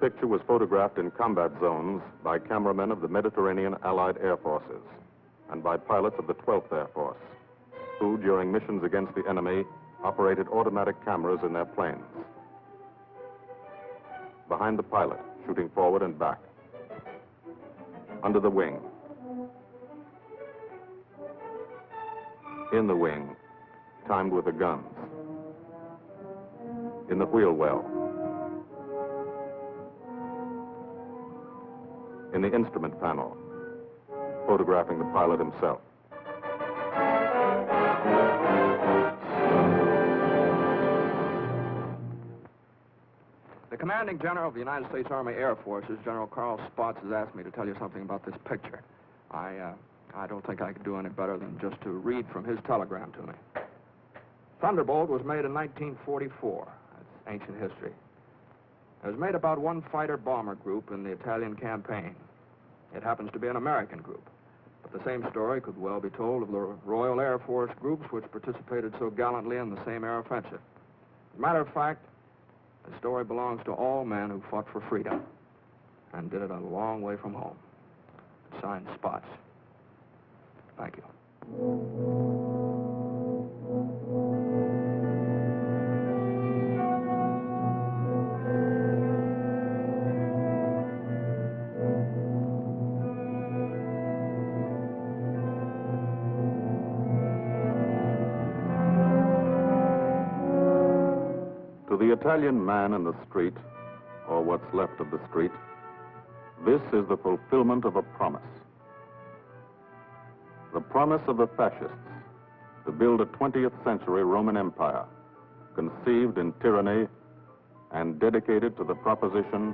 picture was photographed in combat zones by cameramen of the Mediterranean Allied Air Forces and by pilots of the 12th Air Force, who, during missions against the enemy, operated automatic cameras in their planes. Behind the pilot, shooting forward and back. Under the wing. In the wing, timed with the guns. In the wheel well. In the instrument panel, photographing the pilot himself. The commanding general of the United States Army Air Forces, General Carl Spaatz, has asked me to tell you something about this picture. I don't think I could do any better than just to read from his telegram to me. Thunderbolt was made in 1944. That's ancient history. It was made about one fighter-bomber group in the Italian campaign. It happens to be an American group. But the same story could well be told of the Royal Air Force groups which participated so gallantly in the same air offensive. As a matter of fact, the story belongs to all men who fought for freedom and did it a long way from home. Signed, Spaatz. Thank you. To the Italian man in the street, or what's left of the street, this is the fulfillment of a promise. The promise of the fascists to build a 20th century Roman Empire, conceived in tyranny and dedicated to the proposition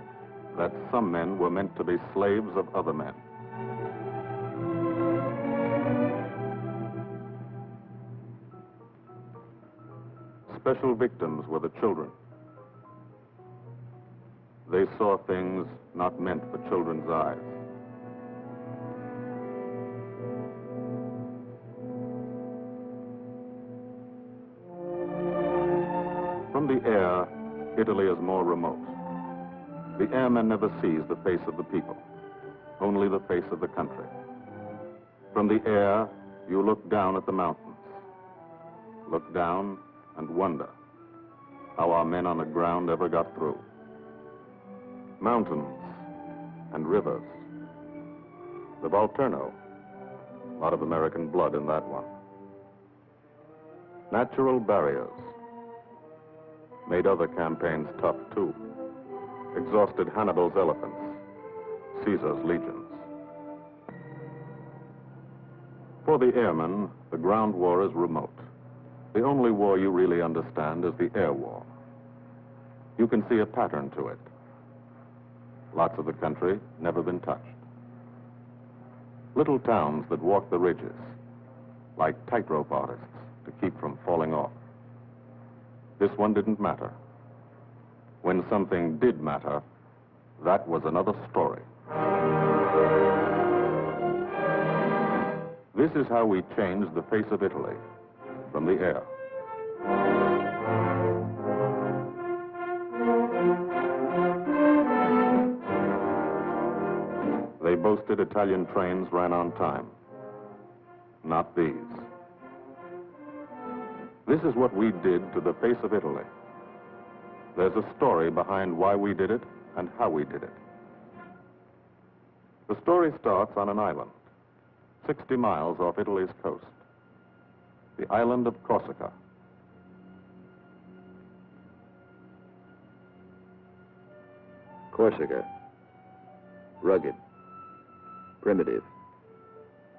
that some men were meant to be slaves of other men. Special victims were the children. They saw things not meant for children's eyes. From the air, Italy is more remote. The airman never sees the face of the people, only the face of the country. From the air, you look down at the mountains. Look down and wonder how our men on the ground ever got through. Mountains and rivers. The Volturno, a lot of American blood in that one. Natural barriers made other campaigns tough too. Exhausted Hannibal's elephants, Caesar's legions. For the airmen, the ground war is remote. The only war you really understand is the air war. You can see a pattern to it. Lots of the country never been touched. Little towns that walk the ridges, like tightrope artists to keep from falling off. This one didn't matter. When something did matter, that was another story. This is how we changed the face of Italy. From the air. They boasted Italian trains ran on time. Not these. This is what we did to the face of Italy. There's a story behind why we did it and how we did it. The story starts on an island, 60 miles off Italy's coast. The island of Corsica. Corsica. Rugged. Primitive.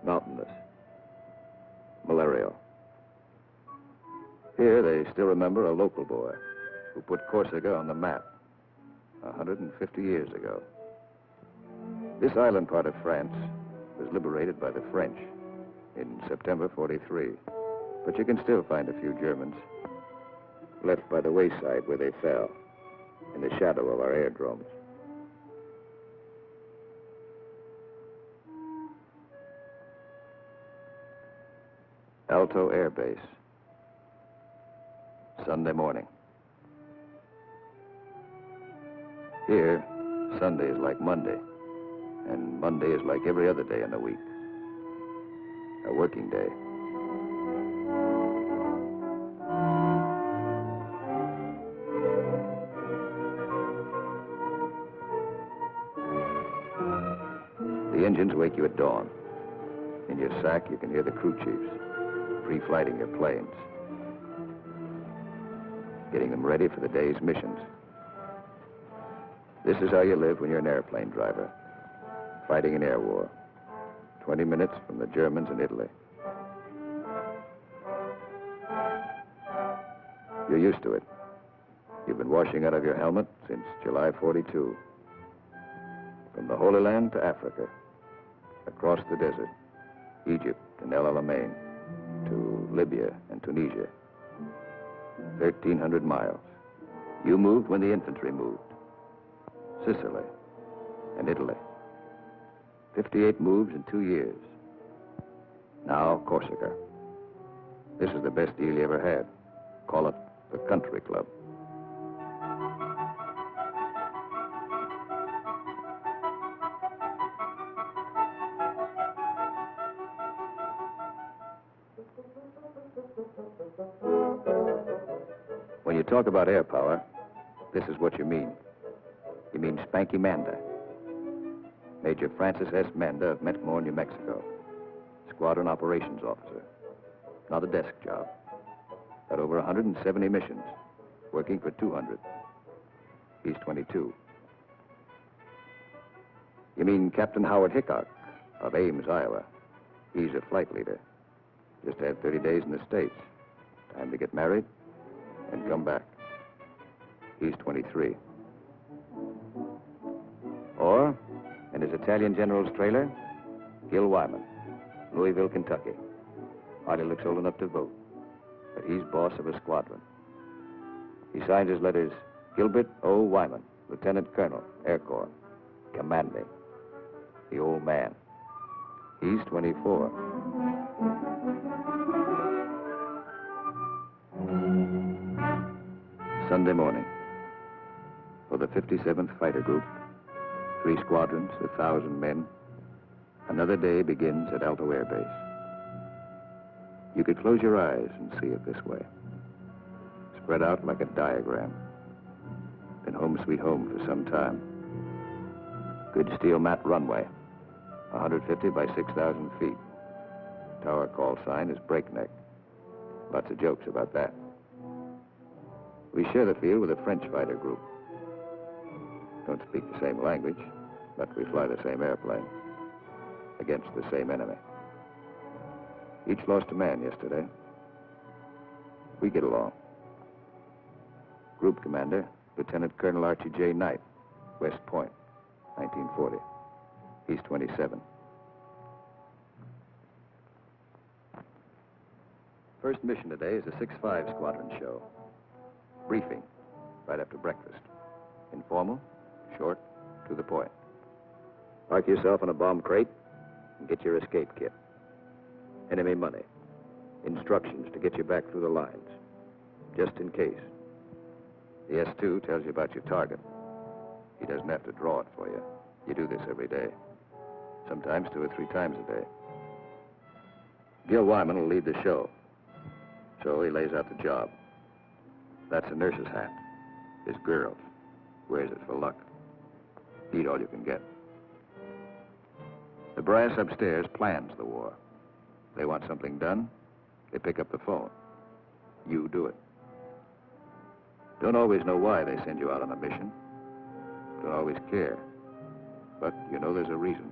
Mountainous. Malarial. Here they still remember a local boy who put Corsica on the map 150 years ago. This island part of France was liberated by the French in September 43. But you can still find a few Germans left by the wayside where they fell, in the shadow of our airdromes. Alto Air Base. Sunday morning. Here, Sunday is like Monday, and Monday is like every other day in the week. A working day. The engines wake you at dawn. In your sack, you can hear the crew chiefs pre-flighting your planes, getting them ready for the day's missions. This is how you live when you're an airplane driver, fighting an air war, 20 minutes from the Germans in Italy. You're used to it. You've been washing out of your helmet since July 42. From the Holy Land to Africa, across the desert, Egypt and El Alamein, to Libya and Tunisia. 1,300 miles. You moved when the infantry moved. Sicily and Italy. 58 moves in 2 years. Now Corsica. This is the best deal you ever had. Call it the country club. When you talk about air power, this is what you mean. You mean Spanky Manda. Major Francis S. Manda of Metmore, New Mexico. Squadron operations officer. Not a desk job. Got over 170 missions, working for 200. He's 22. You mean Captain Howard Hickok of Ames, Iowa. He's a flight leader. Just had 30 days in the States. Time to get married and come back. He's 23. Or, in his Italian general's trailer, Gil Wyman, Louisville, Kentucky. Hardly looks old enough to vote, but he's boss of a squadron. He signs his letters, Gilbert O. Wyman, Lieutenant Colonel, Air Corps, commanding. The old man. He's 24. Sunday morning. For the 57th Fighter Group, 3 squadrons, 1,000 men, another day begins at Alto Air Base. You could close your eyes and see it this way. Spread out like a diagram. Been home sweet home for some time. Good steel mat runway, 150 by 6,000 feet. Tower call sign is breakneck. Lots of jokes about that. We share the field with a French fighter group. Don't speak the same language, but we fly the same airplane against the same enemy. Each lost a man yesterday. We get along. Group commander, Lieutenant Colonel Archie J. Knight, West Point, 1940. He's 27. First mission today is a 6-5 squadron show. Briefing, right after breakfast. Informal, short, to the point. Park yourself in a bomb crate and get your escape kit. Enemy money. Instructions to get you back through the lines, just in case. The S2 tells you about your target. He doesn't have to draw it for you. You do this every day. Sometimes 2 or 3 times a day. Gil Wyman will lead the show. So he lays out the job. That's a nurse's hat. His girl wears it for luck. Eat all you can get. The brass upstairs plans the war. They want something done, they pick up the phone. You do it. Don't always know why they send you out on a mission. Don't always care. But you know there's a reason.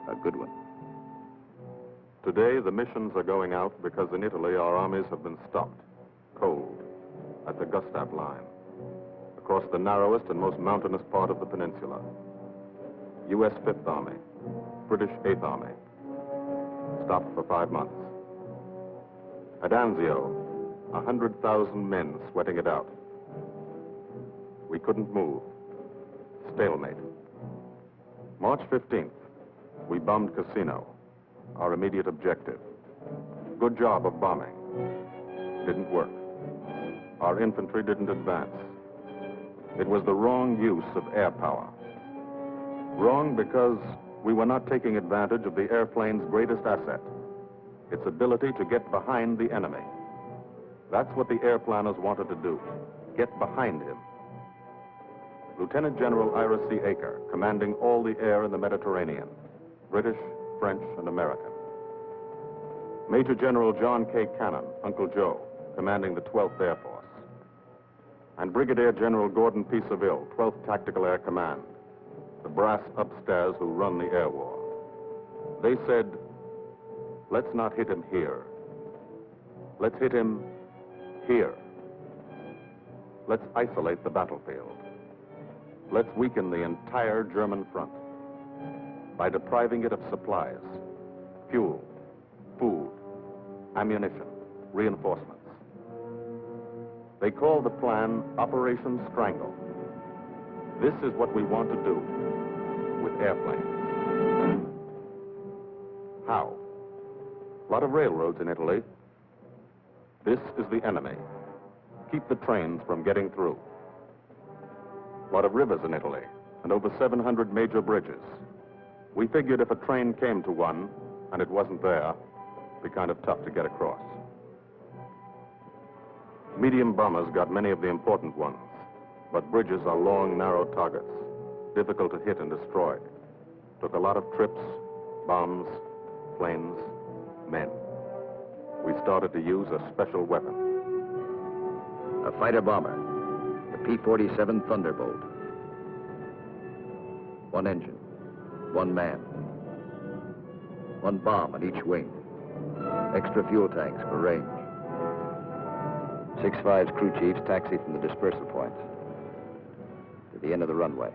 A good one. Today, the missions are going out because in Italy, our armies have been stopped, cold, at the Gustav Line, across the narrowest and most mountainous part of the peninsula. U.S. 5th Army, British 8th Army, stopped for 5 months. At Anzio, 100,000 men sweating it out. We couldn't move. Stalemate. March 15th, we bombed Cassino, our immediate objective. Good job of bombing. Didn't work. Our infantry didn't advance. It was the wrong use of air power. Wrong because we were not taking advantage of the airplane's greatest asset, its ability to get behind the enemy. That's what the airplanners wanted to do, get behind him. Lieutenant General Ira C. Aker, commanding all the air in the Mediterranean, British, French, and American. Major General John K. Cannon, Uncle Joe, commanding the 12th Air Force. And Brigadier General Gordon P. Seville, 12th Tactical Air Command, the brass upstairs who run the air war. They said, let's not hit him here. Let's hit him here. Let's isolate the battlefield. Let's weaken the entire German front by depriving it of supplies, fuel, food, ammunition, reinforcements. They call the plan Operation Strangle. This is what we want to do with airplanes. How? A lot of railroads in Italy. This is the enemy. Keep the trains from getting through. A lot of rivers in Italy, and over 700 major bridges. We figured if a train came to one, and it wasn't there, it'd be kind of tough to get across. Medium bombers got many of the important ones, but bridges are long, narrow targets, difficult to hit and destroy. Took a lot of trips, bombs, planes, men. We started to use a special weapon. A fighter bomber, the P-47 Thunderbolt. One engine, one man, one bomb on each wing, extra fuel tanks for range. 6-5's crew chiefs taxi from the dispersal points to the end of the runway.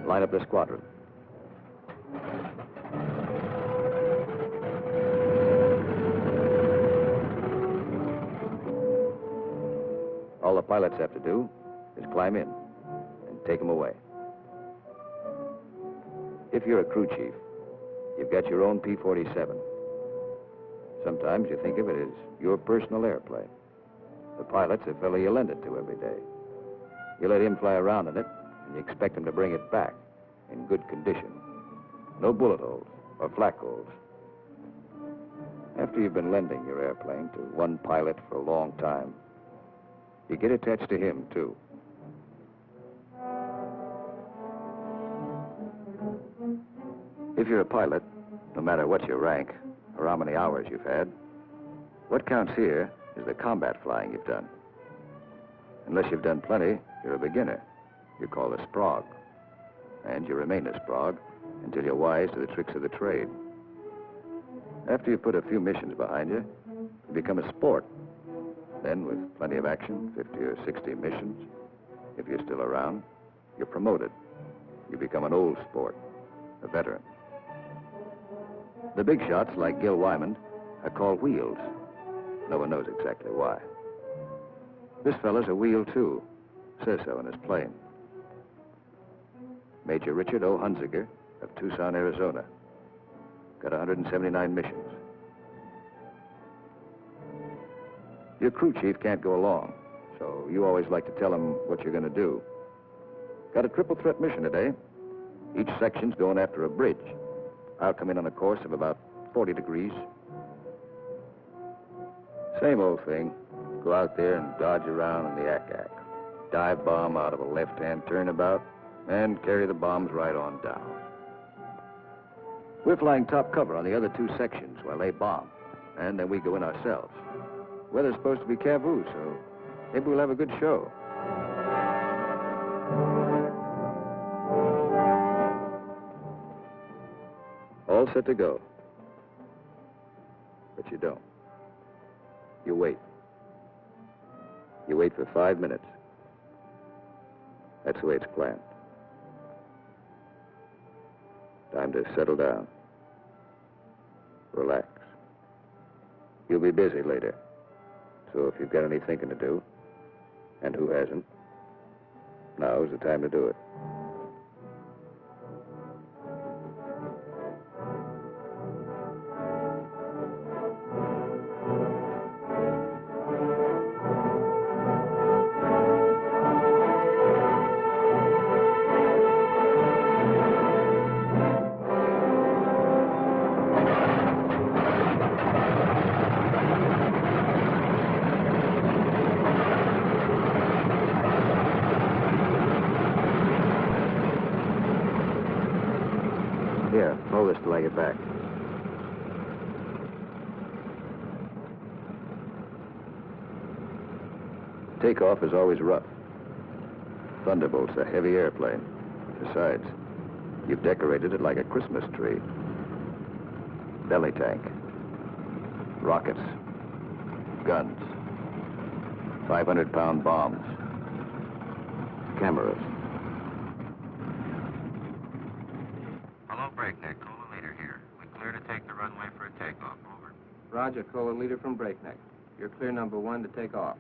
Line up the squadron. All the pilots have to do is climb in and take them away. If you're a crew chief, you've got your own P-47. Sometimes you think of it as your personal airplane. The pilot's a fellow you lend it to every day. You let him fly around in it, and you expect him to bring it back in good condition. No bullet holes or flak holes. After you've been lending your airplane to one pilot for a long time, you get attached to him, too. If you're a pilot, no matter what your rank or how many hours you've had, what counts here is the combat flying you've done. Unless you've done plenty, you're a beginner. You're called a sprog. And you remain a sprog until you're wise to the tricks of the trade. After you've put a few missions behind you, you become a sport. Then, with plenty of action, 50 or 60 missions, if you're still around, you're promoted. You become an old sport, a veteran. The big shots, like Gil Wyman, are called wheels. No one knows exactly why. This fella's a wheel, too. Says so in his plane. Major Richard O. Hunziker of Tucson, Arizona. Got 179 missions. Your crew chief can't go along, so you always like to tell him what you're going to do. Got a triple threat mission today. Each section's going after a bridge. I'll come in on a course of about 40 degrees. Same old thing. Go out there and dodge around in the ack-ack. Dive bomb out of a left-hand turnabout and carry the bombs right on down. We're flying top cover on the other two sections while they bomb, and then we go in ourselves. Weather's supposed to be cavoo, so maybe we'll have a good show. All set to go. But you don't. You wait. You wait for 5 minutes. That's the way it's planned. Time to settle down. Relax. You'll be busy later. So if you've got any thinking to do, and who hasn't, now's the time to do it. Hold this till I get back. Takeoff is always rough. Thunderbolt's a heavy airplane. Besides, you've decorated it like a Christmas tree. Belly tank, rockets, guns, 500-pound bombs, cameras. Hello, Breakneck. Cola Leader here. We're clear to take the runway for a takeoff. Over. Roger, Cola Leader from Breakneck. You're clear number 1 to take off.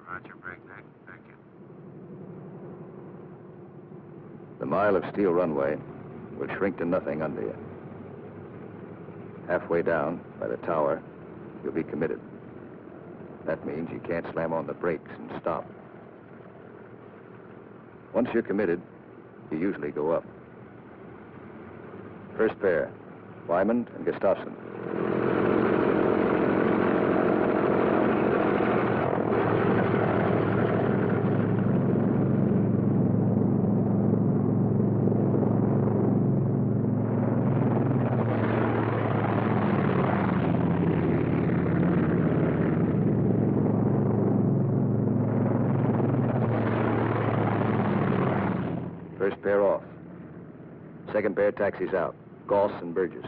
Roger, Breakneck. Thank you. The mile of steel runway will shrink to nothing under you. Halfway down, by the tower, you'll be committed. That means you can't slam on the brakes and stop. Once you're committed, you usually go up. First pair, Wyman and Gustafson. First pair off. Second pair taxis out. Goss and Burgess.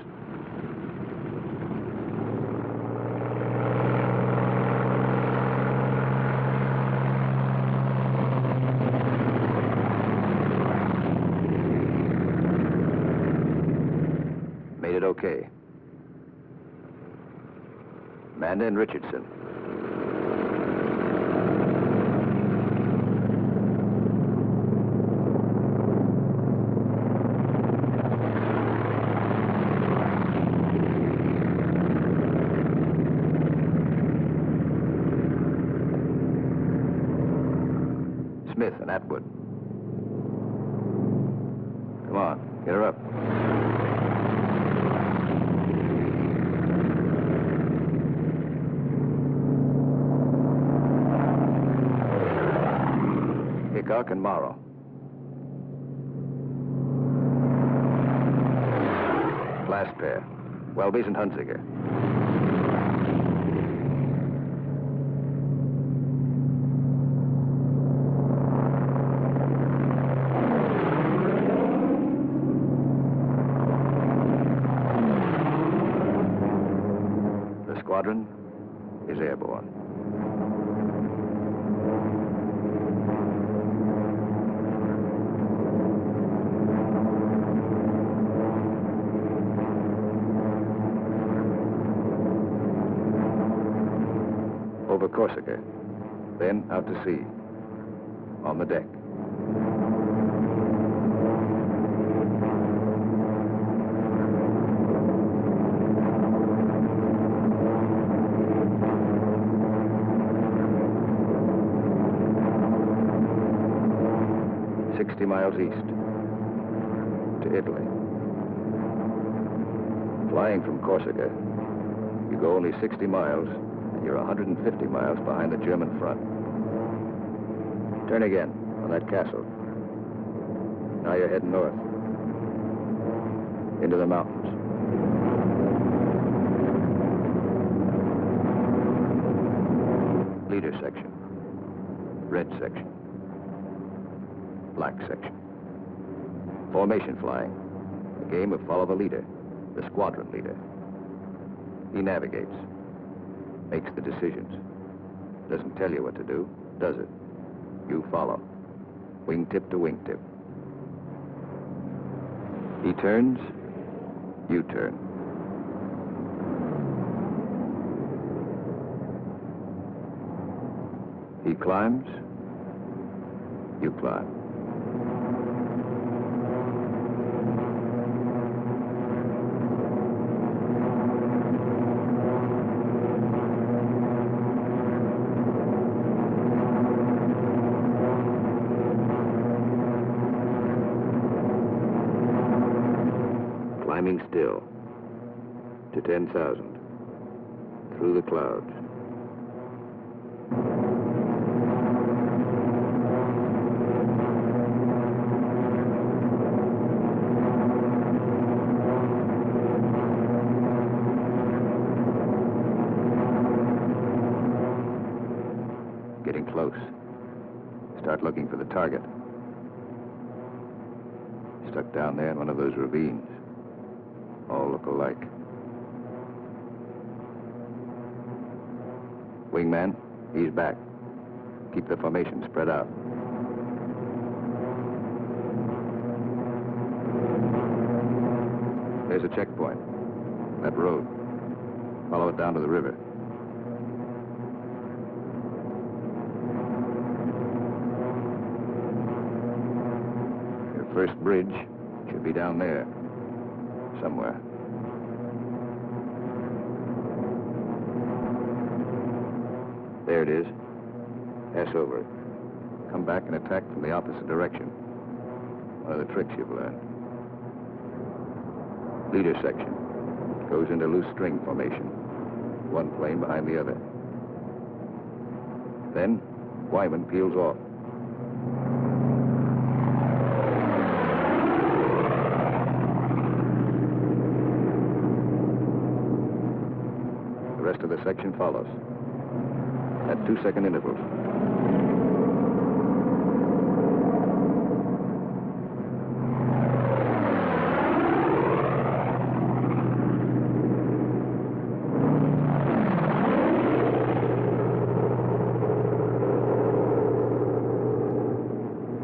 Made it okay. Amanda and Richardson. Smith and Atwood. Come on, get her up. Hickok and Morrow. Last pair, Welby's and Hunziker. The squadron is airborne. Over Corsica, then out to sea, on the deck. Miles east to Italy. Flying from Corsica, you go only 60 miles and you're 150 miles behind the German front. Turn again on that castle. Now you're heading north into the mountains. Leader section, red section, black section. Formation flying, a game of follow the leader, the squadron leader. He navigates, makes the decisions. Doesn't tell you what to do, does it? You follow, wingtip to wingtip. He turns, you turn. He climbs, you climb. Climbing still to 10,000 through the clouds. Getting close. Start looking for the target. Stuck down there in one of those ravines. All look alike. Wingman, he's back. Keep the formation spread out. There's a checkpoint. That road. Follow it down to the river. Your first bridge should be down there. Somewhere. There it is. Pass over it. Come back and attack from the opposite direction. One of the tricks you've learned. Leader section. Goes into loose string formation. One plane behind the other. Then, Wyman peels off. The rest of the section follows. At 2-second intervals.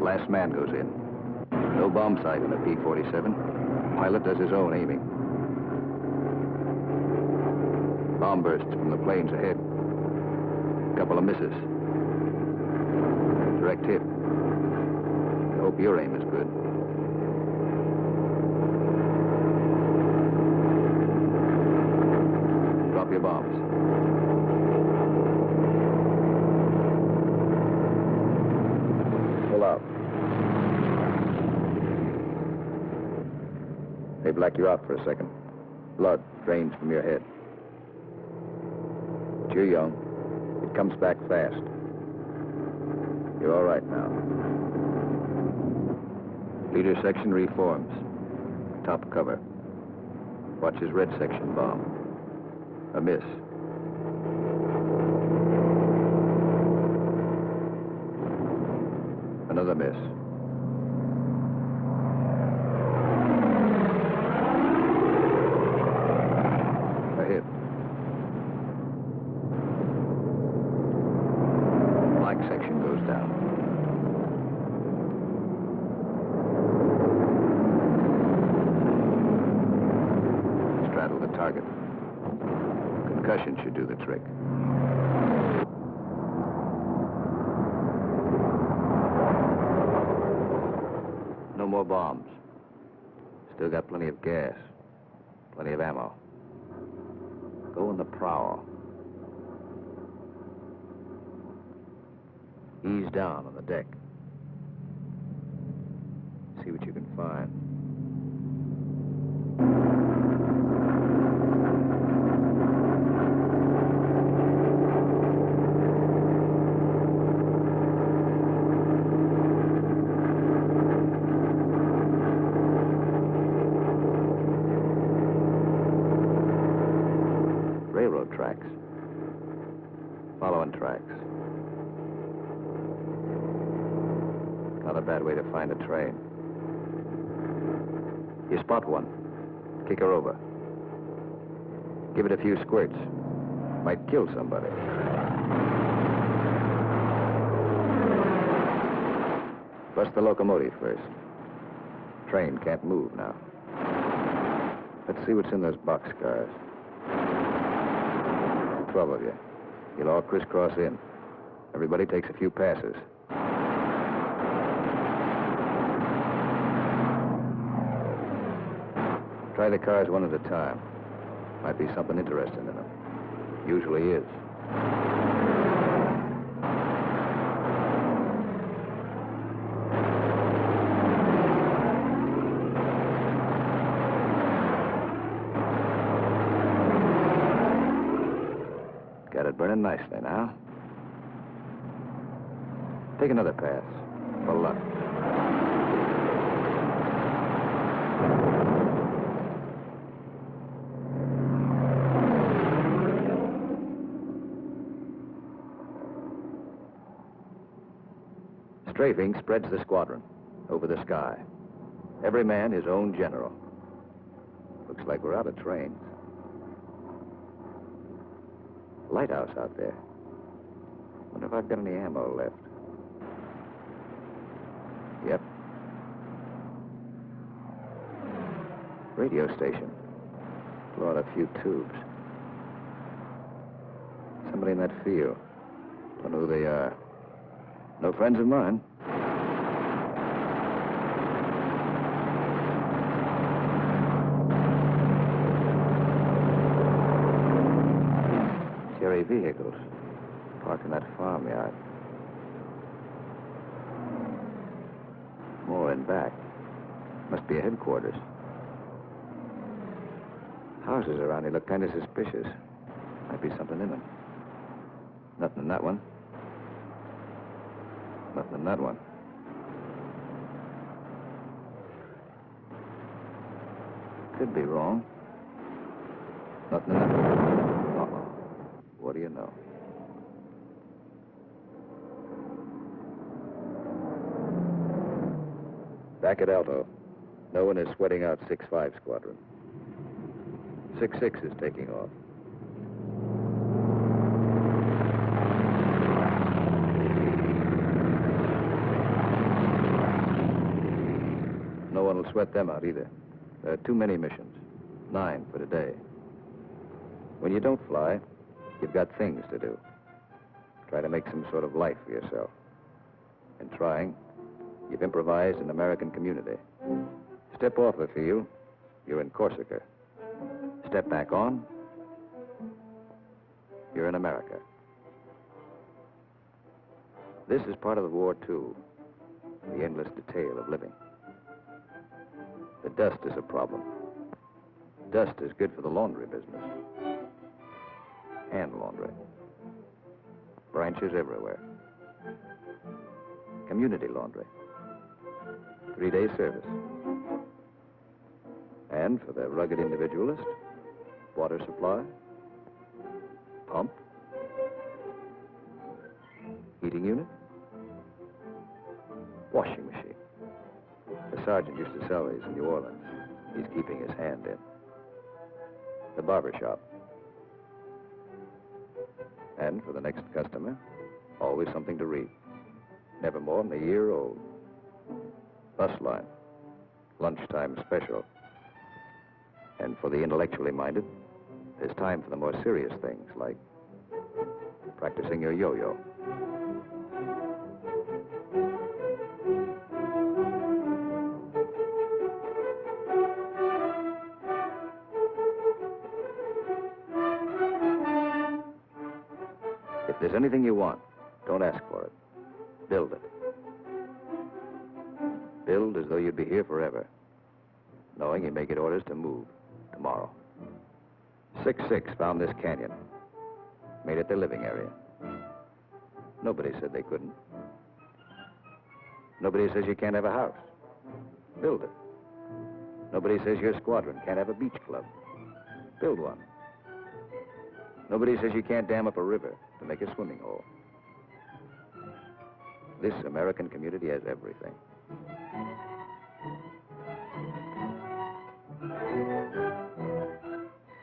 Last man goes in. No bomb sight in the P-47. Pilot does his own aiming. Bomb bursts from the planes ahead. Couple of misses. Direct hit. I hope your aim is good. Drop your bombs. Pull out. They black you out for a second. Blood drains from your head. But you're young. It comes back fast. You're all right now. Leader section reforms. Top cover. Watch his red section bomb. A miss. Another miss. A hit. Black section goes down. Straddle the target. Concussion should do the trick. No more bombs. Still got plenty of gas. Plenty of ammo. Go in the prow. Ease down on the deck. See what you can find. Railroad tracks. Following tracks. Not a bad way to find a train. You spot one. Kick her over. Give it a few squirts. Might kill somebody. Bust the locomotive first. Train can't move now. Let's see what's in those boxcars. 12 of you. You'll all crisscross in. Everybody takes a few passes. Try the cars one at a time. Might be something interesting in them. Usually is. Got it burning nicely now. Take another pass. For luck. Strafing spreads the squadron over the sky. Every man his own general. Looks like we're out of trains. Lighthouse out there. Wonder if I've got any ammo left. Yep. Radio station. Blow out a few tubes. Somebody in that field. Don't know who they are. No friends of mine. Cherry vehicles. Parked in that farmyard. More in back. Must be a headquarters. Houses around here look kind of suspicious. Might be something in them. Nothing in that one. Nothing in that one. Could be wrong. Nothing in that one. Uh-oh. What do you know? Back at Alto. No one is sweating out 6-5 squadron. 6-6 is taking off. No one will sweat them out either. There are too many missions. 9 for today. When you don't fly, you've got things to do. Try to make some sort of life for yourself. In trying, you've improvised an American community. Step off the field, you're in Corsica. Step back on, you're in America. This is part of the war, too. The endless detail of living. The dust is a problem. Dust is good for the laundry business. Hand laundry. Branches everywhere. Community laundry. 3-day service. And for the rugged individualist, water supply, pump, heating unit, washing machine. The sergeant used to sell these in New Orleans. He's keeping his hand in. The barber shop. And for the next customer, always something to read. Never more than a year old. Bus line. Lunchtime special. And for the intellectually minded, there's time for the more serious things, like practicing your yo-yo. If there's anything you want, don't ask for it. Build it. Build as though you'd be here forever, knowing you may get orders to move tomorrow. 6-6 found this canyon, made it their living area. Nobody said they couldn't. Nobody says you can't have a house. Build it. Nobody says your squadron can't have a beach club. Build one. Nobody says you can't dam up a river to make a swimming hole. This American community has everything.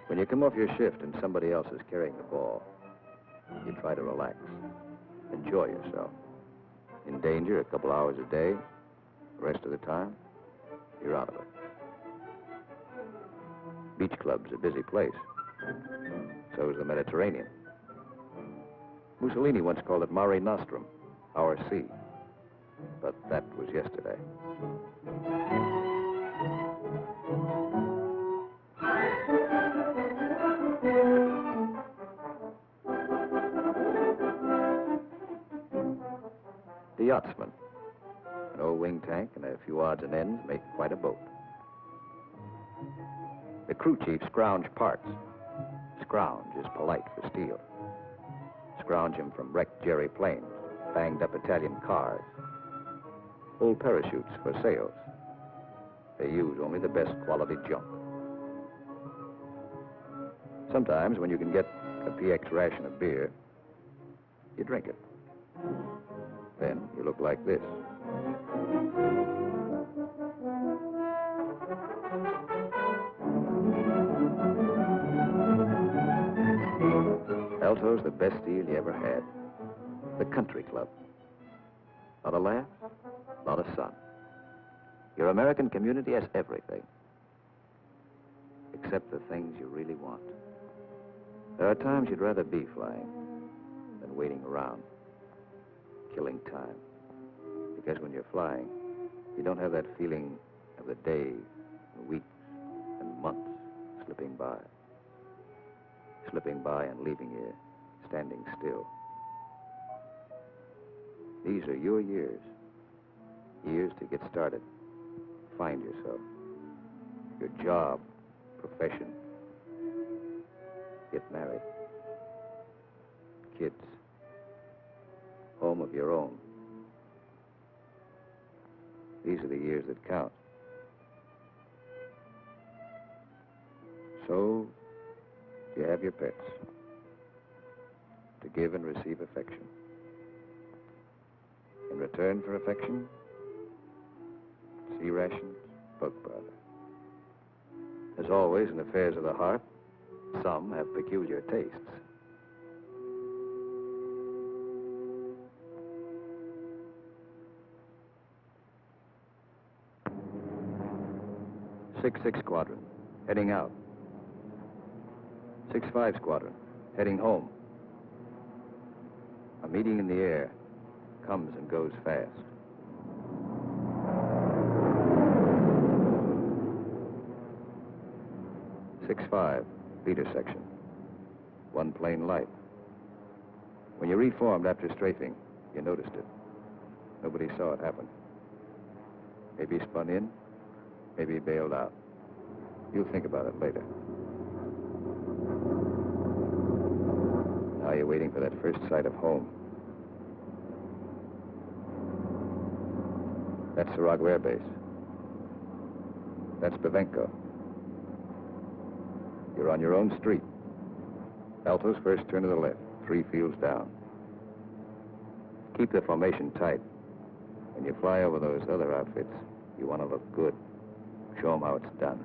When you come off your shift and somebody else is carrying the ball, you try to relax, enjoy yourself. In danger a couple hours a day, the rest of the time, you're out of it. Beach club's a busy place. So is the Mediterranean. Mussolini once called it Mare Nostrum, our sea. But that was yesterday. The yachtsman. An old wing tank and a few odds and ends make quite a boat. The crew chief scrounge parts. Scrounge is polite for steel. Scrounge him from wrecked Jerry planes, banged up Italian cars, old parachutes for sails. They use only the best quality junk. Sometimes when you can get a PX ration of beer, you drink it. Then you look like this. Alto's the best deal you ever had. The country club. Not a laugh, not a sun. Your American community has everything. Except the things you really want. There are times you'd rather be flying than waiting around, killing time. Because when you're flying, you don't have that feeling of the days, and weeks, and months slipping by. Slipping by and leaving you standing still. These are your years. Years to get started. Find yourself. Your job, profession. Get married. Kids. Home of your own. These are the years that count. So, you have your pets. To give and receive affection. In return for affection, sea rations, bug powder. As always in affairs of the heart, some have peculiar tastes. Six Squadron, heading out. 6-5 Squadron, heading home. A meeting in the air comes and goes fast. 6-5, leader section. One plane light. When you reformed after strafing, you noticed it. Nobody saw it happen. Maybe he spun in, maybe he bailed out. You'll think about it later. Now you're waiting for that first sight of home. That's Sarago Air Base. That's Bavenko. You're on your own street. Alto's first turn to the left, 3 fields down. Keep the formation tight. When you fly over those other outfits, you want to look good. Show them how it's done.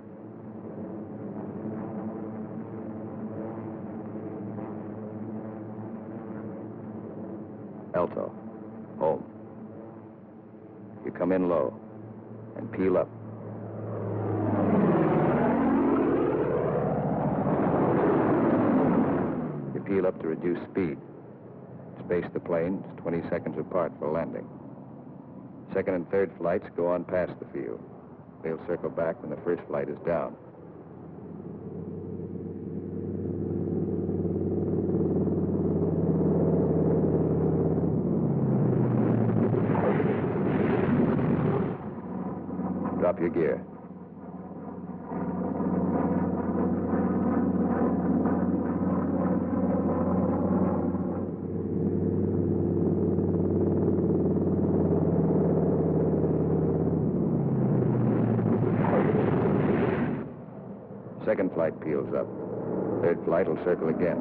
Alto, home. You come in low and peel up. You peel up to reduce speed. Space the planes 20 seconds apart for landing. Second and third flights go on past the field. They'll circle back when the first flight is down. Drop your gear. Second flight peels up. Third flight will circle again.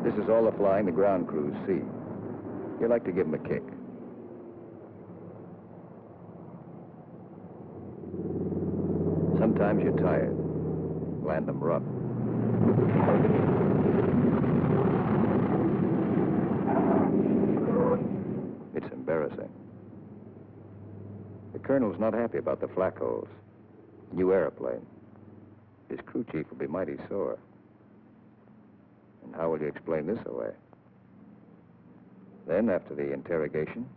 This is all the flying the ground crews see. You like to give them a kick. Sometimes you're tired. Land them rough. It's embarrassing. The colonel's not happy about the flak holes. New airplane. His crew chief will be mighty sore. And how will you explain this away? Then, after the interrogation,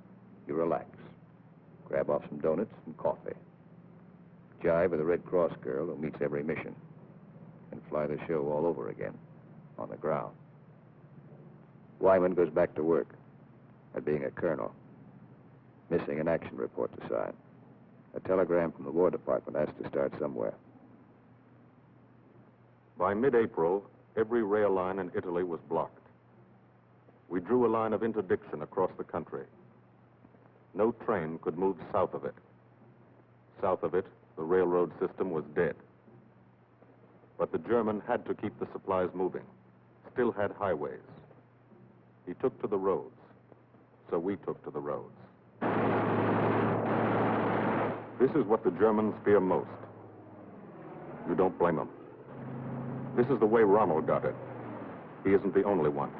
you relax. Grab off some donuts and coffee. Jive with a Red Cross girl who meets every mission. And fly the show all over again, on the ground. Wyman goes back to work at being a colonel. Missing an action report to sign. A telegram from the War Department has to start somewhere. By mid-April, every rail line in Italy was blocked. We drew a line of interdiction across the country. No train could move south of it. South of it, the railroad system was dead. But the German had to keep the supplies moving, still had highways. He took to the roads, so we took to the roads. This is what the Germans fear most. You don't blame them. This is the way Rommel got it. He isn't the only one.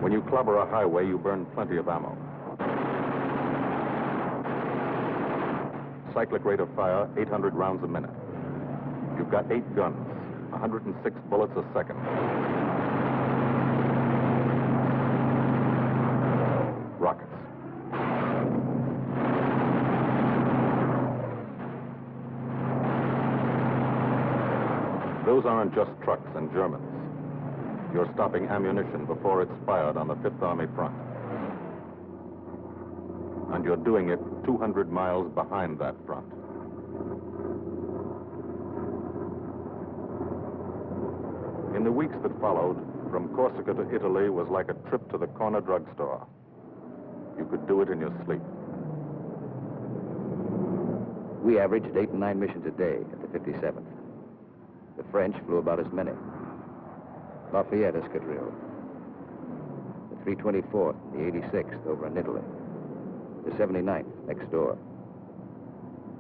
When you clobber a highway, you burn plenty of ammo. Cyclic rate of fire, 800 rounds a minute. You've got 8 guns, 106 bullets a second. Rockets. Those aren't just trucks and Germans. You're stopping ammunition before it's fired on the Fifth Army front. And you're doing it 200 miles behind that front. In the weeks that followed, from Corsica to Italy was like a trip to the corner drugstore. You could do it in your sleep. We averaged 8 and 9 missions a day at the 57th. The French flew about as many. Lafayette Escadrille, the 324th, the 86th over in Italy, the 79th next door.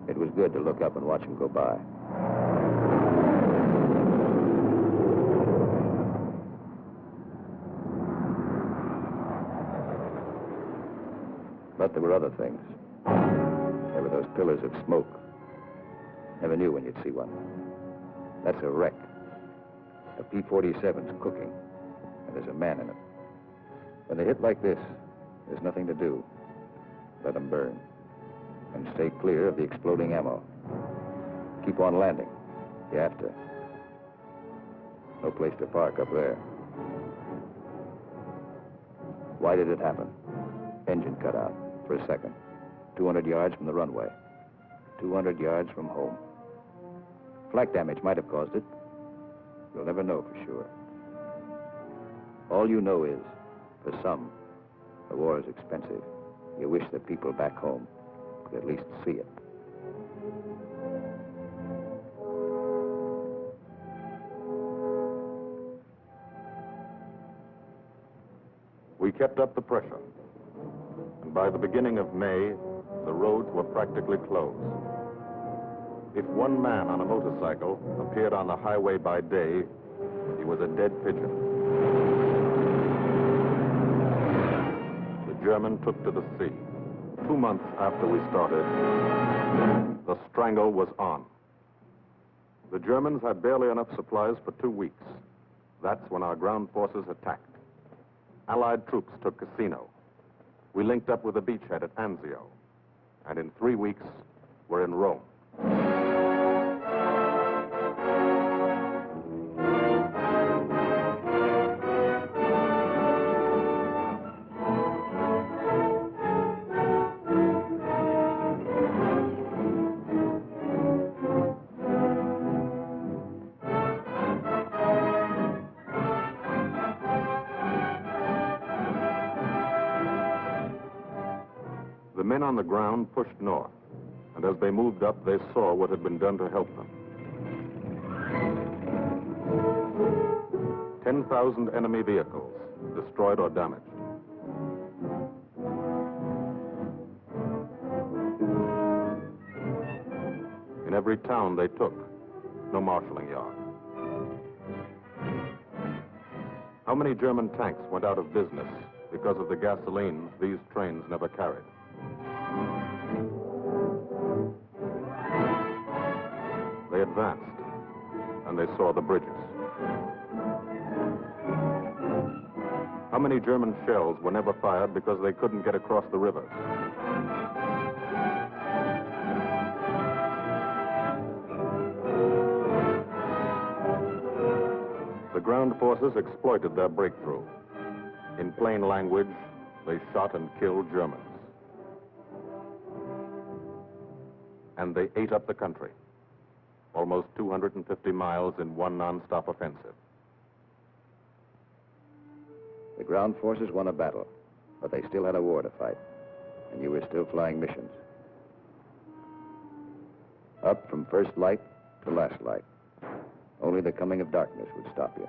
It was good to look up and watch them go by. But there were other things. There were those pillars of smoke. Never knew when you'd see one. That's a wreck. A P-47's cooking, and there's a man in it. When they hit like this, there's nothing to do. Let them burn. And stay clear of the exploding ammo. Keep on landing. You have to. No place to park up there. Why did it happen? Engine cut out for a second. 200 yards from the runway. 200 yards from home. Flak damage might have caused it. You'll never know for sure. All you know is, for some, the war is expensive. You wish the people back home could at least see it. We kept up the pressure. And by the beginning of May, the roads were practically closed. If one man on a motorcycle appeared on the highway by day, he was a dead pigeon. The German took to the sea. 2 months after we started, the strangle was on. The Germans had barely enough supplies for 2 weeks. That's when our ground forces attacked. Allied troops took Cassino. We linked up with a beachhead at Anzio. And in 3 weeks, we're in Rome. The men on the ground pushed north, and as they moved up, they saw what had been done to help them. 10,000 enemy vehicles, destroyed or damaged. In every town they took, no marshalling yard. How many German tanks went out of business because of the gasoline these trains never carried? They advanced, and they saw the bridges. How many German shells were never fired because they couldn't get across the rivers? The ground forces exploited their breakthrough. In plain language, they shot and killed Germans. And they ate up the country. Almost 250 miles in one non-stop offensive. The ground forces won a battle, but they still had a war to fight, and you were still flying missions. Up from first light to last light. Only the coming of darkness would stop you.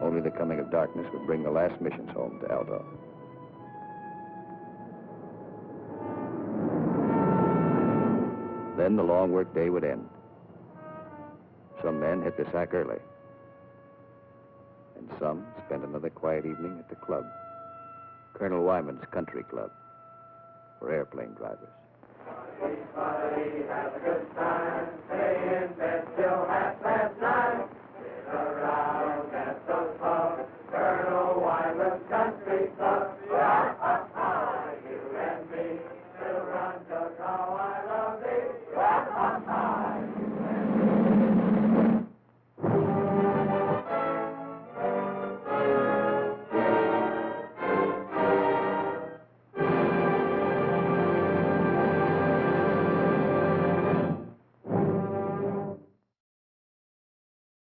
Only the coming of darkness would bring the last missions home to Alto. Then the long work day would end. Some men hit the sack early. And some spent another quiet evening at the club. Colonel Wyman's Country Club for airplane drivers. Everybody has a good time, stay in bed till 9:30.